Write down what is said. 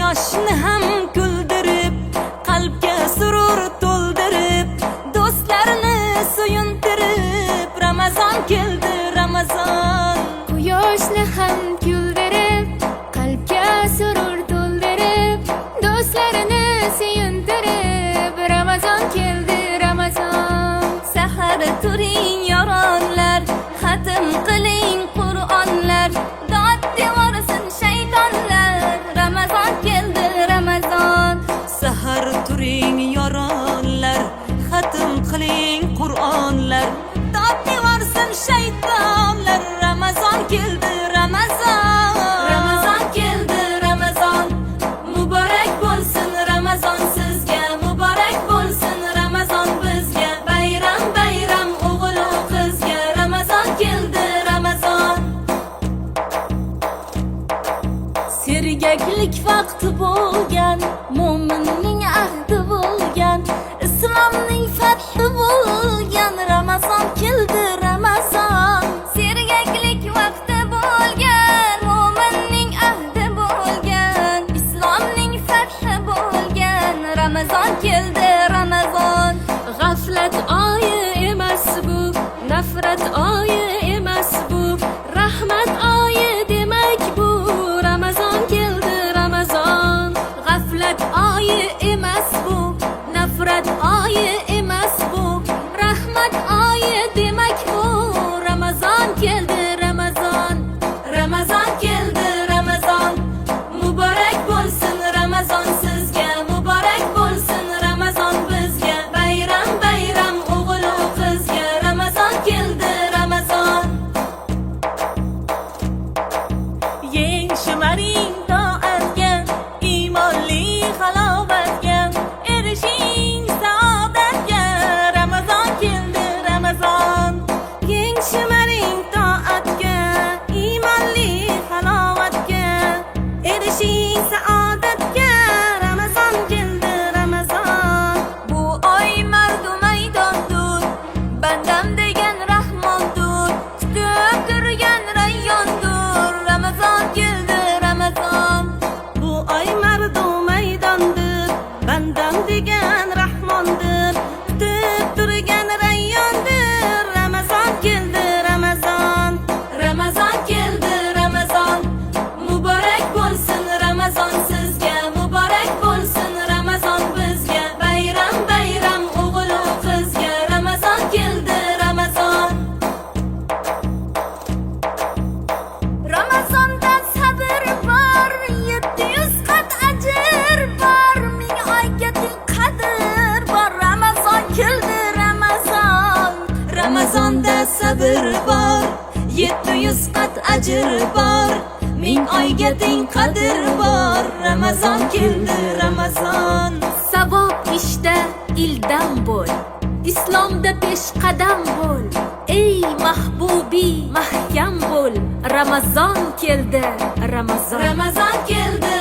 yoshni ham kuldirib, qalbga surur to'ldirib, do'stlarni suyuntirib, Ramazon keldi, Ramazon. Quyoshni ham kuldirib, qalbga surur to'ldirib, do'stlarini suyuntirib, Ramazon keldi, Ramazon. Sahar turing yoronlar, xatm qiling Qur'onlar, dod devorsin shaytonlar, Ramazon keldi, Ramazon. Sahar turing yoronlar, xatm qiling Qur'onlar, dod devorsin shaytonlar, Ramazon keldi, Ramazon. Ramazon keldi, Ramazon. Muborak bo'lsin Ramazon sizga, muborak bo'lsin Ramazon bizga. Bayram bayram o'g'il va qizga, Ramazon keldi, Ramazon. Sergaklik vaqti bo'lgan, mo'minning ahdi bo'lgan, islomning fathi bo'lgan, Ramazon keldi, Ramazon. Sergaklik vaqti bo'lgan, mo'minning ahdi bo'lgan, islomning fathi bo'lgan, Ramazon keldi, Ramazon. G'aflat oyi emas bu, nafrat oyi emas bu, rahmat oyi demak bu, Ramazon keldi, Ramazon. G'aflat oyi emas bu, nafrat oyi emas bu, rahmat oyi demak bu, Ramazon keldi, Ramazon. Ramazon keldi, Ramazon. Muborak bo'lsin Ramazon sizga, muborak bo'lsin Ramazon bizga. Bayram bayram o'g'il va qizga, Ramazon keldi, Ramazon. Yeng shimaring toatga, iymonli halovatga, erishing saodatga, Ramazon keldi, Ramazon. Yeng shimaring toatga, iymonli halovatga, erishing saodatga, Ramazon keldi, Ramazon. Bu oy mardu maydondur, bandam degan rahmondur, kutib turgan rayyondur, Ramazon keldi, Ramazon. Bu oy mardu maydondur, bandam degan rahmondur, kutib turgan rayyondur, Ramazon keldi, Ramazon. Ramazon keldi, Ramazon. Muborak bo'lsin Ramazon sizga, muborak bo'lsin Ramazon bizga. Bayram bayram o'g'il va qizga, Ramazon keldi, Ramazon. Ramazonda sabr bor, 700 qat ajr bor, 1000 oyga teng qadr bor, Ramazon keldi, Ramazon. Ramazonda sabr bor, 700 qat ajr bor, 1000 oyga teng qadr bor, Ramazon keldi, Ramazon. Savob ishda ildam bo'l, islomda peshqadam bo'l, ey mahbubi mahkam bo'l, Ramazon keldi, Ramazon. Ramazon keldi,